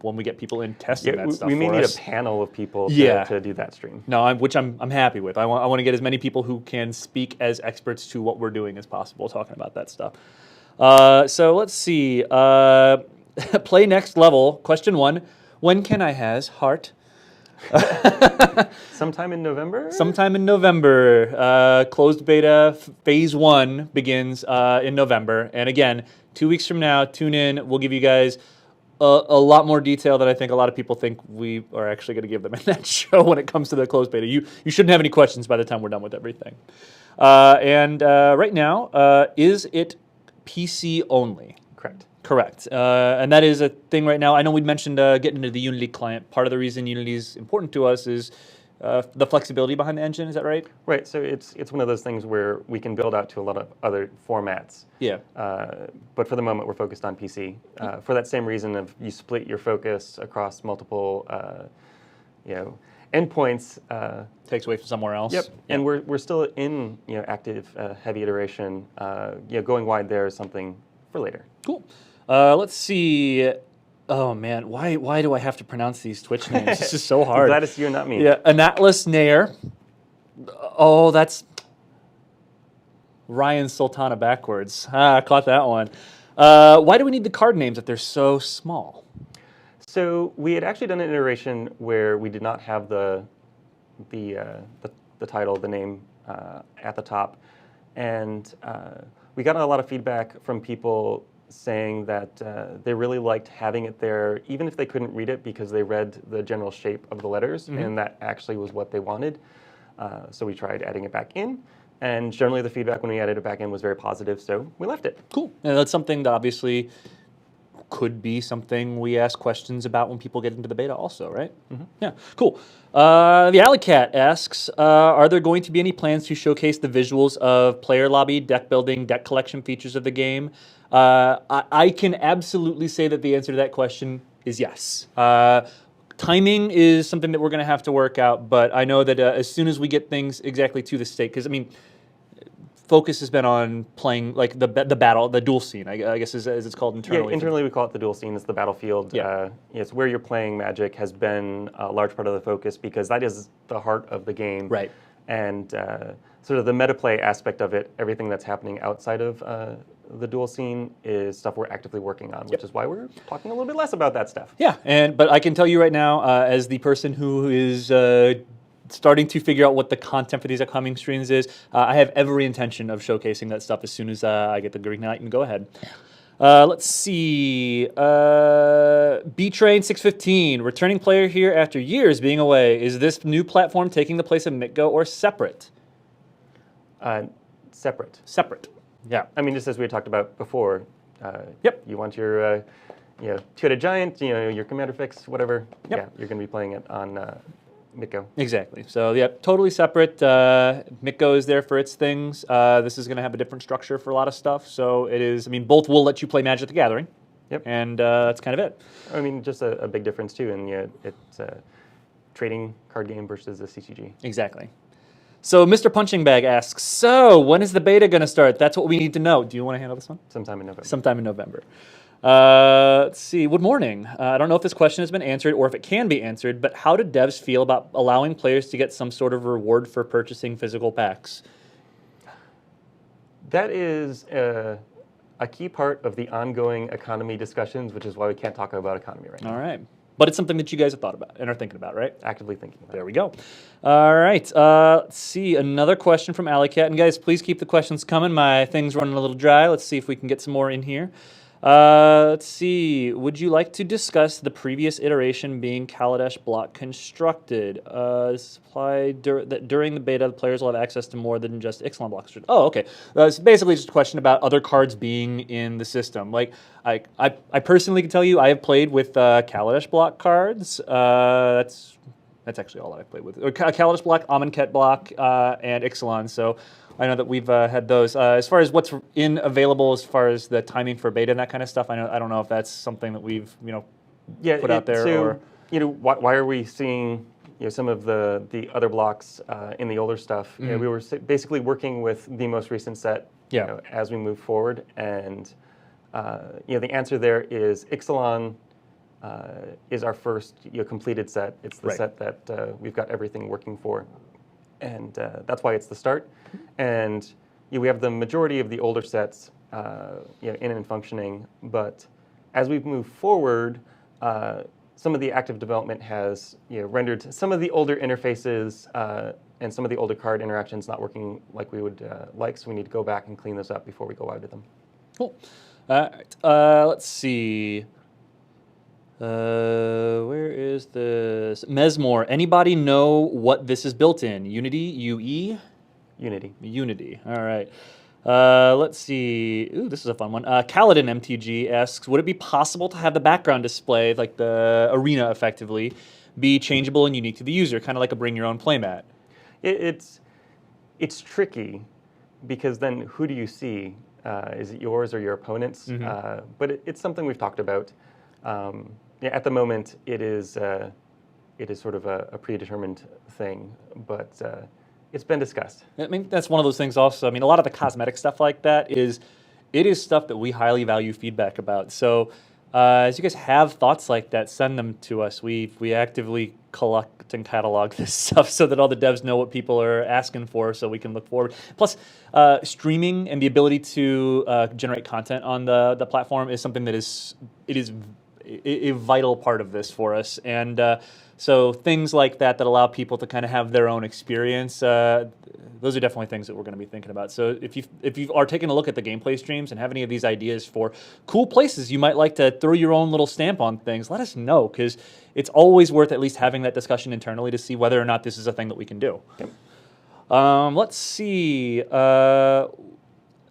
when we get people in testing that stuff we may for need us. a panel of people to do that stream. No, which I'm happy with. I want to get as many people who can speak as experts to what we're doing as possible talking about that stuff. So let's see. Play next level. Question 1. When can I has heart? Sometime in November? Sometime in November. Closed beta phase 1 begins in November. And again, 2 weeks from now, tune in. We'll give you guys a lot more detail than I think a lot of people think we are actually going to give them in that show when it comes to the closed beta. You shouldn't have any questions by the time we're done with everything. And right now, is it PC only? Correct. And that is a thing right now. I know we mentioned getting into the Unity client. Part of the reason Unity is important to us is the flexibility behind the engine. Is that right? Right. So it's one of those things where we can build out to a lot of other formats. Yeah. But for the moment, we're focused on PC. For that same reason of you split your focus across multiple, endpoints. Takes away from somewhere else. Yep. And we're still in active heavy iteration. Going wide there is something for later. Cool. Let's see. Oh man, why do I have to pronounce these Twitch names? This is so hard. I'm glad it's you and not me. Yeah, Anatlas Nair. Oh, that's Ryan Sultana backwards. I caught that one. Why do we need the card names if they're so small? So we had actually done an iteration where we did not have the title, the name at the top, and we got a lot of feedback from people saying that they really liked having it there, even if they couldn't read it because they read the general shape of the letters, and that actually was what they wanted. So we tried adding it back in, and generally the feedback when we added it back in was very positive, so we left it. Cool. And that's something that obviously could be something we ask questions about when people get into the beta also, right? Yeah, cool. The Alley Cat asks, are there going to be any plans to showcase the visuals of player lobby, deck building, deck collection features of the game? I can absolutely say that the answer to that question is yes. Timing is something that we're going to have to work out, but I know that as soon as we get things exactly to the state, because I mean, focus has been on playing like the duel scene, I guess as it's called internally. Yeah, internally we call it the duel scene. It's the battlefield. Yeah. It's where you're playing Magic has been a large part of the focus because that is the heart of the game. Right. And sort of the meta play aspect of it, everything that's happening outside of the duel scene is stuff we're actively working on, which is why we're talking a little bit less about that stuff. Yeah, but I can tell you right now, as the person who is starting to figure out what the content for these upcoming streams is, I have every intention of showcasing that stuff as soon as I get the green light and go ahead. Let's see. B-Train 615, returning player here after years being away. Is this new platform taking the place of MTGO or separate? Separate. Separate. Yeah. I mean, just as we talked about before. Yep. You want your two-headed giant, your commander fix, whatever. Yep. Yeah, you're going to be playing it on MTGO. Exactly. So, yeah, totally separate. MTGO is there for its things. This is going to have a different structure for a lot of stuff. So it is, I mean, both will let you play Magic the Gathering. Yep. And that's kind of it. I mean, just a big difference, too. And it's a trading card game versus a CCG. Exactly. So Mr. Punching Bag asks, so when is the beta going to start? That's what we need to know. Do you want to handle this one? Sometime in November. Sometime in November. Let's see. Good morning. I don't know if this question has been answered or if it can be answered, but how do devs feel about allowing players to get some sort of reward for purchasing physical packs? That is a key part of the ongoing economy discussions, which is why we can't talk about economy right now. All right. But it's something that you guys have thought about and are thinking about, right? Actively thinking about. There we go. All right. Let's see. Another question from Alley Cat. And guys, please keep the questions coming. My thing's running a little dry. Let's see if we can get some more in here. Let's see. Would you like to discuss the previous iteration being Kaladesh block constructed? This applied that during the beta, the players will have access to more than just Ixalan blocks. Oh, okay. It's basically just a question about other cards being in the system. Like, I personally can tell you, I have played with Kaladesh block cards. That's actually all that I've played with. Kaladesh block, Amonkhet block, and Ixalan. So I know that we've had those. As far as what's available, as far as the timing for beta and that kind of stuff, I don't know if that's something that we've put out there. So, why are we seeing some of the other blocks in the older stuff? Mm-hmm. We were basically working with the most recent set as we move forward, and the answer there is Ixalan is our first completed set. It's the set that we've got everything working for. And that's why it's the start. And we have the majority of the older sets in and functioning. But as we've moved forward, some of the active development has rendered some of the older interfaces and some of the older card interactions not working like we would like. So we need to go back and clean those up before we go out to them. Cool. All right. Let's see. Where is this? Mesmore. Anybody know what this is built in? Unity? UE? Unity. Unity. All right. Let's see. Ooh, this is a fun one. Kaladin MTG asks, would it be possible to have the background display, like the arena effectively, be changeable and unique to the user, kind of like a bring your own playmat? It's tricky because then who do you see? Is it yours or your opponent's? Mm-hmm. But it's something we've talked about. At the moment, it is sort of a predetermined thing, but it's been discussed. I mean, that's one of those things also. I mean, a lot of the cosmetic stuff like that is stuff that we highly value feedback about. So as you guys have thoughts like that, send them to us. We actively collect and catalog this stuff so that all the devs know what people are asking for so we can look forward. Plus, streaming and the ability to generate content on the platform is something that is a vital part of this for us. And so things like that allow people to kind of have their own experience, those are definitely things that we're going to be thinking about. So if you are taking a look at the gameplay streams and have any of these ideas for cool places you might like to throw your own little stamp on things, let us know, because it's always worth at least having that discussion internally to see whether or not this is a thing that we can do. Yep. Let's see.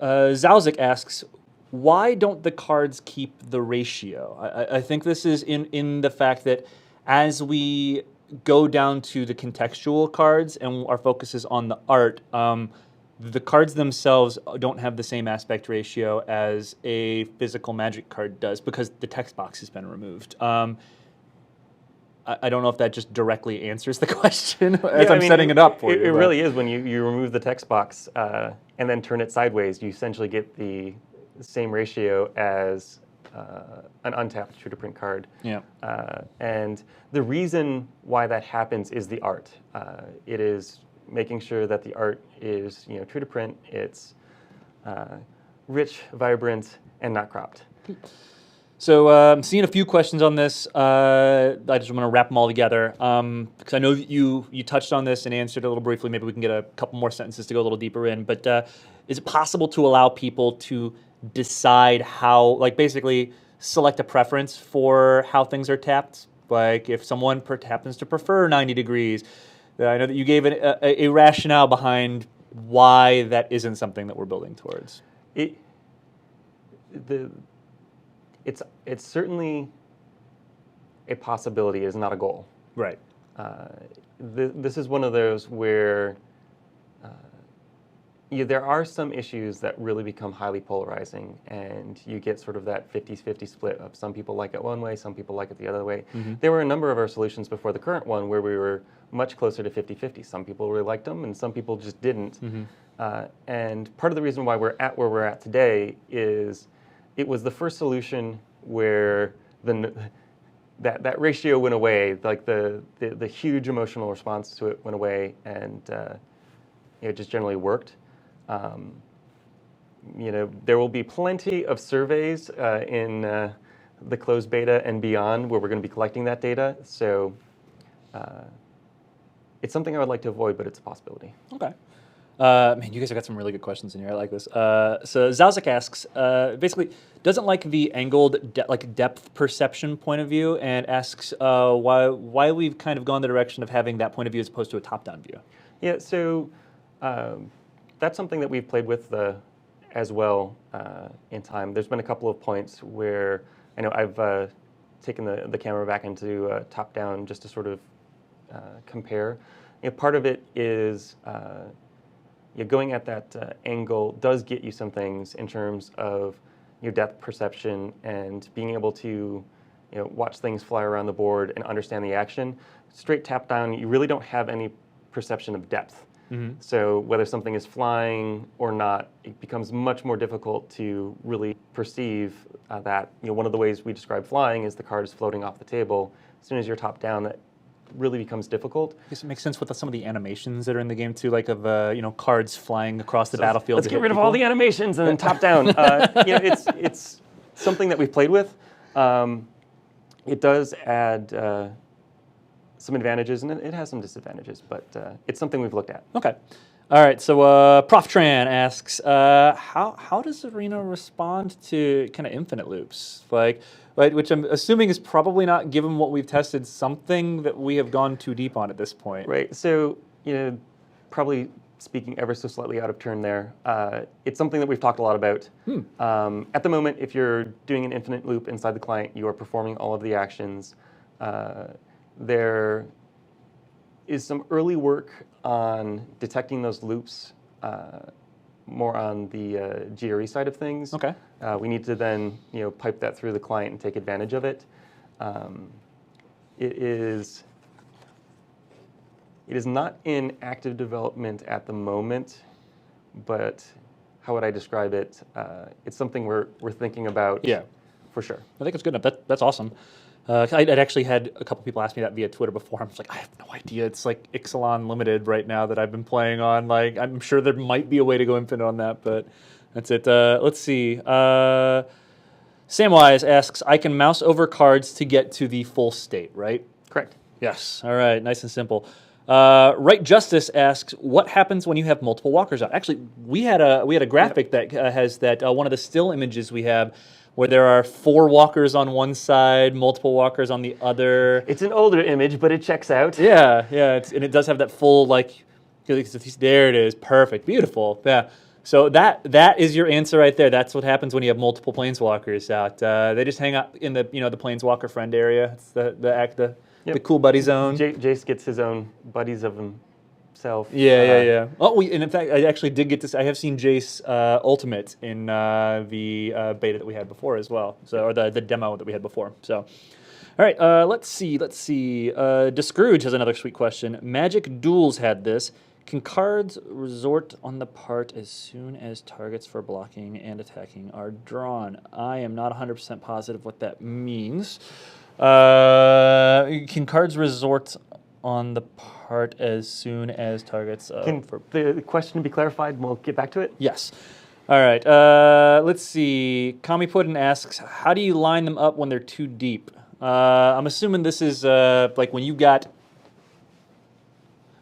Zauzik asks, why don't the cards keep the ratio? I think this is in the fact that as we go down to the contextual cards and our focus is on the art, the cards themselves don't have the same aspect ratio as a physical Magic card does because the text box has been removed. I don't know if that just directly answers the question as I'm setting it up for you. It really is. When you remove the text box and then turn it sideways, you essentially get the same ratio as an untapped true to print card. Yeah. And the reason why that happens is the art. It is making sure that the art is true to print. It's rich, vibrant, and not cropped. So I'm seeing a few questions on this. I just want to wrap them all together because I know you touched on this and answered it a little briefly. Maybe we can get a couple more sentences to go a little deeper in. But is it possible to allow people to decide how, like basically select a preference for how things are tapped? Like if someone happens to prefer 90 degrees, I know that you gave a rationale behind why that isn't something that we're building towards. It's certainly a possibility. It is not a goal. Right. This is one of those where there are some issues that really become highly polarizing, and you get sort of that 50-50 split of some people like it one way, some people like it the other way. Mm-hmm. There were a number of our solutions before the current one where we were much closer to 50-50. Some people really liked them, and some people just didn't. Mm-hmm. And part of the reason why we're at where we're at today is it was the first solution where that ratio went away, like the huge emotional response to it went away, and it just generally worked. There will be plenty of surveys in the closed beta and beyond where we're going to be collecting that data. So it's something I would like to avoid, but it's a possibility. Okay. Man, you guys have got some really good questions in here. I like this. So Zalzik asks, basically, doesn't like the angled depth perception point of view, and asks why we've kind of gone the direction of having that point of view as opposed to a top-down view. Yeah, so that's something that we've played with as well in time. There's been a couple of points where I know I've taken the camera back into top-down just to sort of compare. Part of it is going at that angle does get you some things in terms of your depth perception and being able to watch things fly around the board and understand the action. Straight tap down, you really don't have any perception of depth. Mm-hmm. So whether something is flying or not, it becomes much more difficult to really perceive that. One of the ways we describe flying is the card is floating off the table. As soon as you're top down, that really becomes difficult. I guess it makes sense with some of the animations that are in the game too, like of cards flying across the battlefield. Let's get rid of all the animations and then top down. It's something that we've played with. It does add some advantages, and it has some disadvantages, but it's something we've looked at. Okay. All right, so Prof Tran asks, how does Arena respond to kind of infinite loops? Which I'm assuming is probably not, given what we've tested, something that we have gone too deep on at this point. Right, so probably speaking ever so slightly out of turn there, it's something that we've talked a lot about. At the moment, if you're doing an infinite loop inside the client, you are performing all of the actions. There is some early work on detecting those loops more on the GRE side of things. Okay. We need to then pipe that through the client and take advantage of it. It is not in active development at the moment, but how would I describe it? It's something we're thinking about. Yeah, for sure. I think it's good enough. That's awesome. I'd actually had a couple people ask me that via Twitter before. I'm just like, I have no idea. It's like Ixalan Limited right now that I've been playing on. Like, I'm sure there might be a way to go infinite on that, but that's it. Let's see. Samwise asks, I can mouse over cards to get to the full state, right? Correct. Yes. All right. Nice and simple. Right Justice asks, what happens when you have multiple walkers out? Actually, we had a graphic that has that one of the still images we have, where there are 4 walkers on one side, multiple walkers on the other. It's an older image, but it checks out. Yeah, and it does have that full, there it is, perfect, beautiful, yeah. So that is your answer right there. That's what happens when you have multiple planeswalkers out. They just hang out in the the planeswalker friend area. It's the cool buddy zone. Jace gets his own buddies of himself. Yeah. Oh, and in fact, I actually did get to. I have seen Jace Ultimate in the beta that we had before as well. So, or the demo that we had before. So, All right, let's see. Discourage has another sweet question. Magic Duels had this. Can cards resort on the part as soon as targets for blocking and attacking are drawn? I am not 100% positive what that means. Can cards resort on the part as soon as targets Can the question be clarified and we'll get back to it? Yes. All right, let's see. Kami Puddin asks, how do you line them up when they're too deep? I'm assuming this is like when you got...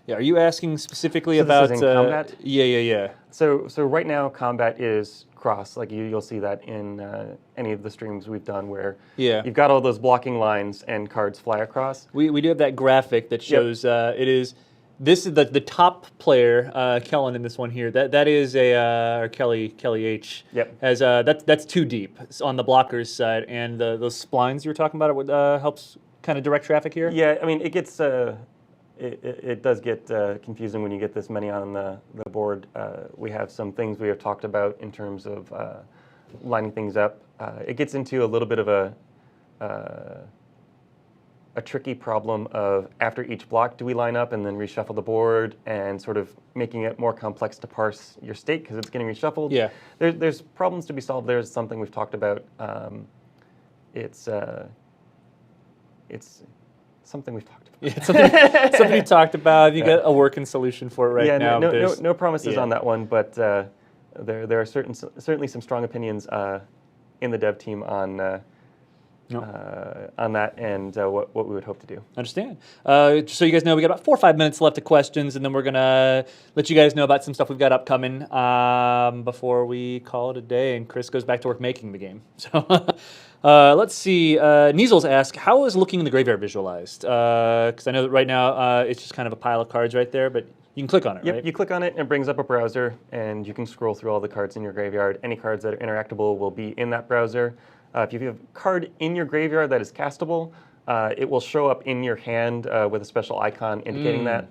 Yeah, are you asking specifically So about... this is in combat? Yeah. So right now, combat is cross. Like you'll see that in any of the streams we've done where you've got all those blocking lines and cards fly across. We do have that graphic that shows it is... This is the top player, Kellen, in this one here. That is or Kelly H. Yep. Has that's too deep on the blocker's side, and those splines you were talking about helps kind of direct traffic here. Yeah, I mean it gets it does get confusing when you get this many on the board. We have some things we have talked about in terms of lining things up. It gets into a little bit of a tricky problem of after each block, do we line up and then reshuffle the board and sort of making it more complex to parse your state because it's getting reshuffled. Yeah. There's problems to be solved. There's something we've talked about. It's something we've talked about. Yeah, something we talked about. You got a working solution for it now. No promises on that one, but there are certainly some strong opinions in the dev team on that and what we would hope to do. Understand. Just so you guys know, we got about 4 or 5 minutes left of questions, and then we're gonna let you guys know about some stuff we've got upcoming before we call it a day. And Chris goes back to work making the game. So. Let's see. Niesels asks, how is looking in the graveyard visualized? Because I know that right now it's just kind of a pile of cards right there, but you can click on it, right? Yep, you click on it and it brings up a browser, and you can scroll through all the cards in your graveyard. Any cards that are interactable will be in that browser. If you have a card in your graveyard that is castable, it will show up in your hand with a special icon indicating that.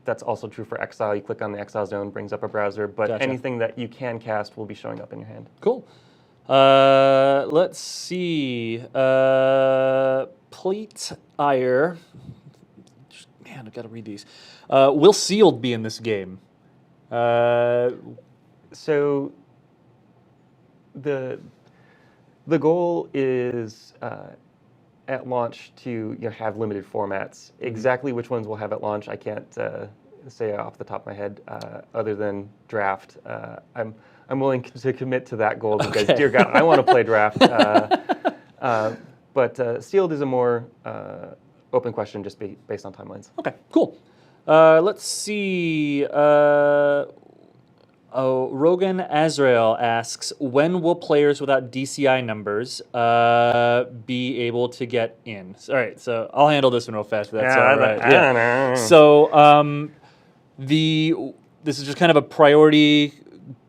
That's also true for Exile. You click on the Exile zone, brings up a browser, but anything that you can cast will be showing up in your hand. Cool. Let's see. Plate Ire. Man, I've got to read these. Will Sealed be in this game? So the goal is at launch to have limited formats. Exactly which ones we'll have at launch, I can't say off the top of my head. Other than draft, I'm willing to commit to that goal because, dear God, I want to play draft. But sealed is a more open question, just based on timelines. Okay, cool. Let's see. Rogan Azrael asks, when will players without DCI numbers be able to get in? All right, so I'll handle this one real fast. If that's all right. I don't know. So this is just kind of a priority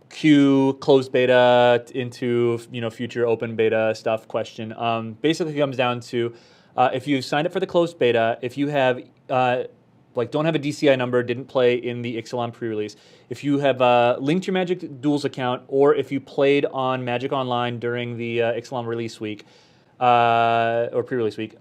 queue closed beta into future open beta stuff question. Basically, it comes down to if you signed up for the closed beta, if you have don't have a DCI number, didn't play in the Ixalan pre-release, if you have linked your Magic Duels account, or if you played on Magic Online during the Ixalan release week or pre-release week,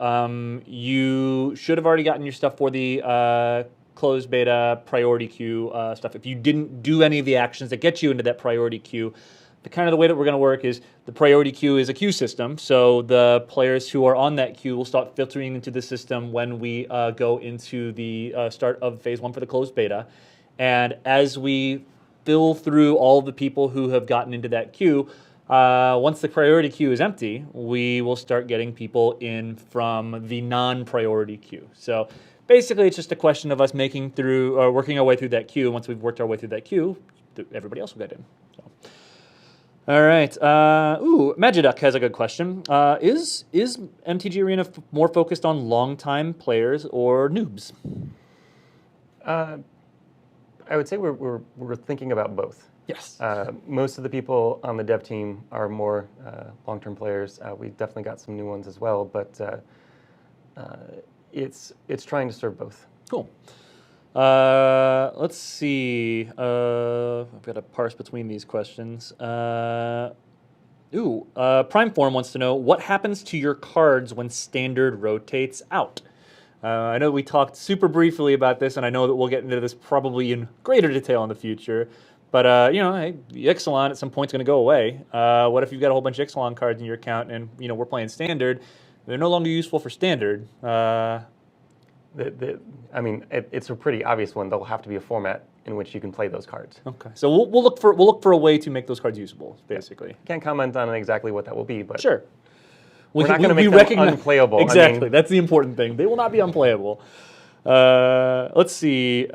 you should have already gotten your stuff for the closed beta priority queue stuff. If you didn't do any of the actions that get you into that priority queue, the way that we're going to work is the priority queue is a queue system. So the players who are on that queue will start filtering into the system when we go into the start of phase 1 for the closed beta. And as we fill through all the people who have gotten into that queue, once the priority queue is empty, we will start getting people in from the non-priority queue. So basically, it's just a question of us working our way through that queue. Once we've worked our way through that queue, everybody else will get in. So. All right. Magiduck has a good question. Is MTG Arena more focused on long-time players or noobs? I would say we're thinking about both. Yes. Most of the people on the dev team are more long-term players. We've definitely got some new ones as well, but it's trying to serve both. Cool. Let's see. I've got to parse between these questions. Ooh, Primeform wants to know, what happens to your cards when Standard rotates out? I know we talked super briefly about this, and I know that we'll get into this probably in greater detail in the future. But, hey, the Ixalan at some point is going to go away. What if you've got a whole bunch of Ixalan cards in your account and, we're playing Standard? They're no longer useful for Standard. It's a pretty obvious one. There'll have to be a format in which you can play those cards. Okay, so we'll look for a way to make those cards usable, basically. Can't comment on exactly what that will be, but sure. We're not going to make them unplayable. Exactly, that's the important thing. They will not be unplayable. Let's see.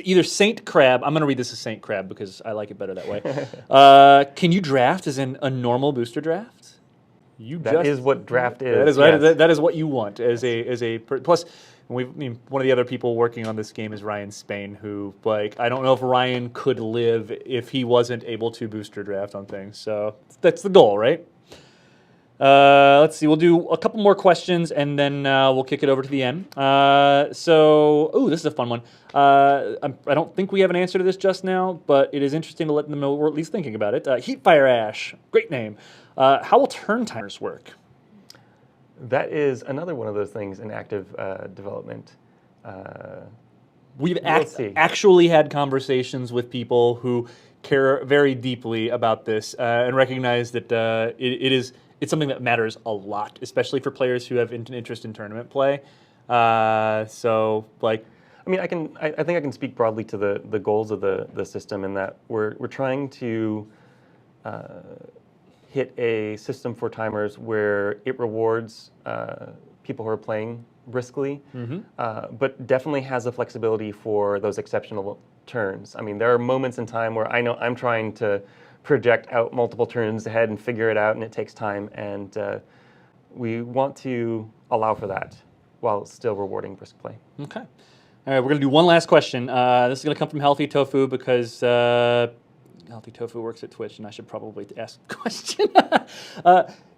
Either Saint Crab. I'm going to read this as Saint Crab because I like it better that way. Can you draft as in a normal booster draft? That is what draft is. That is what you want as a plus. One of the other people working on this game is Ryan Spain, who I don't know if Ryan could live if he wasn't able to booster draft on things. So that's the goal, right? Let's see. We'll do a couple more questions and then we'll kick it over to the end. This is a fun one. I don't think we have an answer to this just now, but it is interesting to let them know we're at least thinking about it. Heatfire Ash, great name. How will turn timers work? That is another one of those things in active development. We've actually had conversations with people who care very deeply about this and recognize that it's something that matters a lot, especially for players who have an interest in tournament play. I think I can speak broadly to the goals of the system in that we're trying to hit a system for timers where it rewards people who are playing briskly, but definitely has a flexibility for those exceptional turns. I mean, there are moments in time where I know I'm trying to project out multiple turns ahead and figure it out, and it takes time, and we want to allow for that while still rewarding brisk play. Okay. All right, we're going to do one last question. This is going to come from Healthy Tofu because Healthy Tofu works at Twitch, and I should probably ask the question.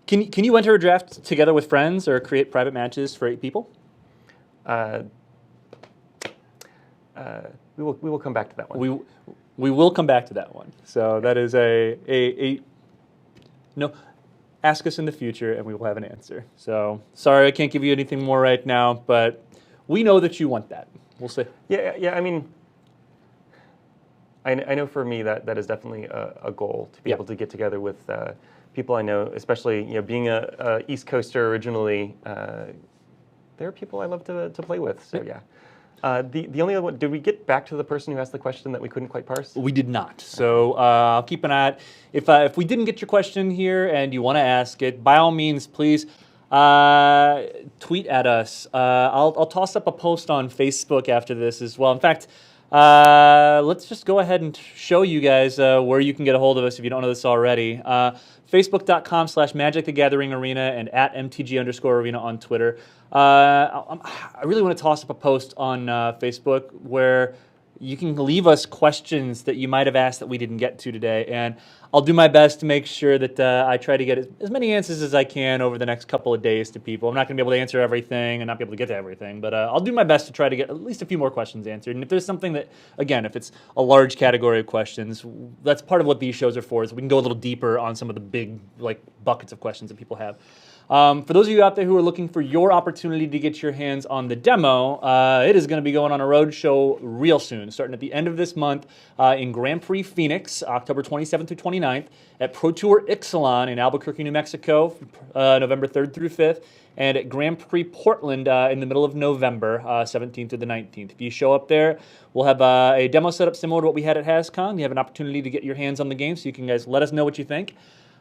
Can you enter a draft together with friends or create private matches for 8 people? We will come back to that one. We will come back to that one. So that is no. Ask us in the future, and we will have an answer. So sorry, I can't give you anything more right now, but we know that you want that. We'll see. Yeah. I mean, I know for me that is definitely a goal to be able to get together with people I know, especially being a East Coaster originally. There are people I love to play with. So yeah. The only other one, did we get back to the person who asked the question that we couldn't quite parse? We did not. So I'll keep an eye out. If we didn't get your question here and you want to ask it, by all means, please tweet at us. I'll toss up a post on Facebook after this as well. In fact, let's just go ahead and show you guys where you can get a hold of us if you don't know this already. Facebook.com/Magic the Gathering Arena and at MTG_Arena on Twitter. I really want to toss up a post on Facebook where you can leave us questions that you might have asked that we didn't get to today, and I'll do my best to make sure that I try to get as many answers as I can over the next couple of days to people. I'm not going to be able to answer everything and not be able to get to everything, but I'll do my best to try to get at least a few more questions answered. And if there's something that, again, if it's a large category of questions, that's part of what these shows are for, is we can go a little deeper on some of the big buckets of questions that people have. For those of you out there who are looking for your opportunity to get your hands on the demo, it is going to be going on a road show real soon, starting at the end of this month in Grand Prix Phoenix, October 27th through 29th, at Pro Tour Ixalan in Albuquerque, New Mexico, November 3rd through 5th, and at Grand Prix Portland in the middle of November, 17th to the 19th. If you show up there, we'll have a demo setup similar to what we had at HasCon. You have an opportunity to get your hands on the game, so you can guys let us know what you think.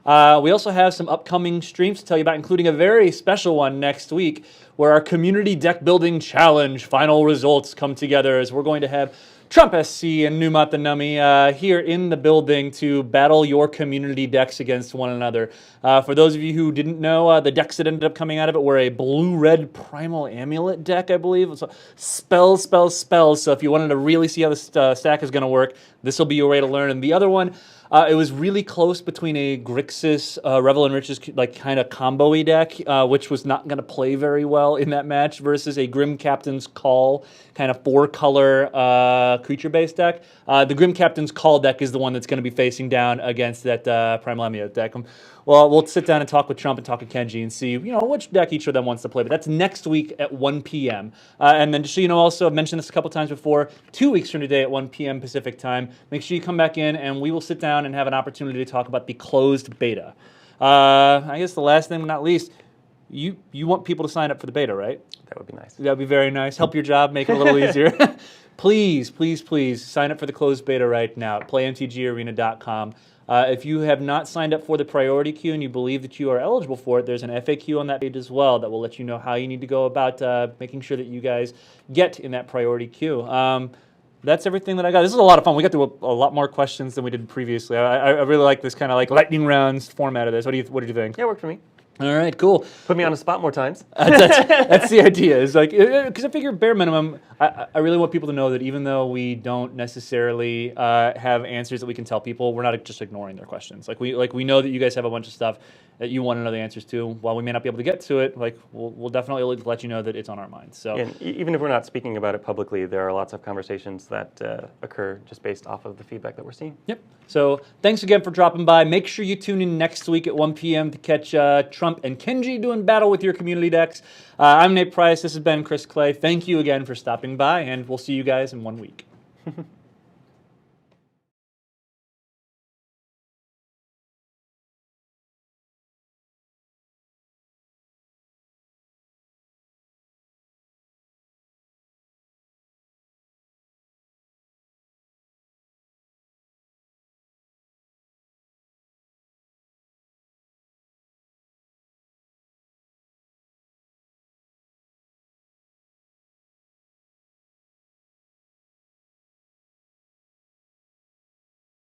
We also have some upcoming streams to tell you about, including a very special one next week where our community deck building challenge final results come together, as we're going to have Trump SC and Numat the Nummy here in the building to battle your community decks against one another. For those of you who didn't know, the decks that ended up coming out of it were a blue-red Primal Amulet deck, I believe. So spells. So if you wanted to really see how the stack is going to work, this will be your way to learn. And the other one, It was really close between a Grixis Revel and Riches like kind of combo-y deck, which was not going to play very well in that match, versus a Grim Captain's Call kind of 4-color creature-based deck. The Grim Captain's Call deck is the one that's going to be facing down against that Primal Lemia deck. Well, we'll sit down and talk with Trump and talk with Kenji and see, which deck each of them wants to play. But that's next week at 1 p.m. And then just so you know, also, I've mentioned this a couple times before, 2 weeks from today at 1 p.m. Pacific time, make sure you come back in and we will sit down and have an opportunity to talk about the closed beta. I guess the last thing but not least, you want people to sign up for the beta, right? That would be nice. That would be very nice. Help your job, make it a little easier. Please, please, please sign up for the closed beta right now at playmtgarena.com. If you have not signed up for the priority queue and you believe that you are eligible for it, there's an FAQ on that page as well that will let you know how you need to go about making sure that you guys get in that priority queue. That's everything that I got. This is a lot of fun. We got through a lot more questions than we did previously. I really like this kind of like lightning rounds format of this. What did you think? Yeah, it worked for me. All right, cool. Put me on the spot more times. That's the idea. Is like, because I figure bare minimum, I really want people to know that even though we don't necessarily have answers that we can tell people, we're not just ignoring their questions. Like we know that you guys have a bunch of stuff that you want to know the answers to. While we may not be able to get to it, like we'll definitely let you know that it's on our minds. So and even if we're not speaking about it publicly, there are lots of conversations that occur just based off of the feedback that we're seeing. Yep. So thanks again for dropping by. Make sure you tune in next week at 1 p.m. to catch Trump and Kenji doing battle with your community decks. I'm Nate Price. This has been Chris Clay. Thank you again for stopping by, and we'll see you guys in 1 week.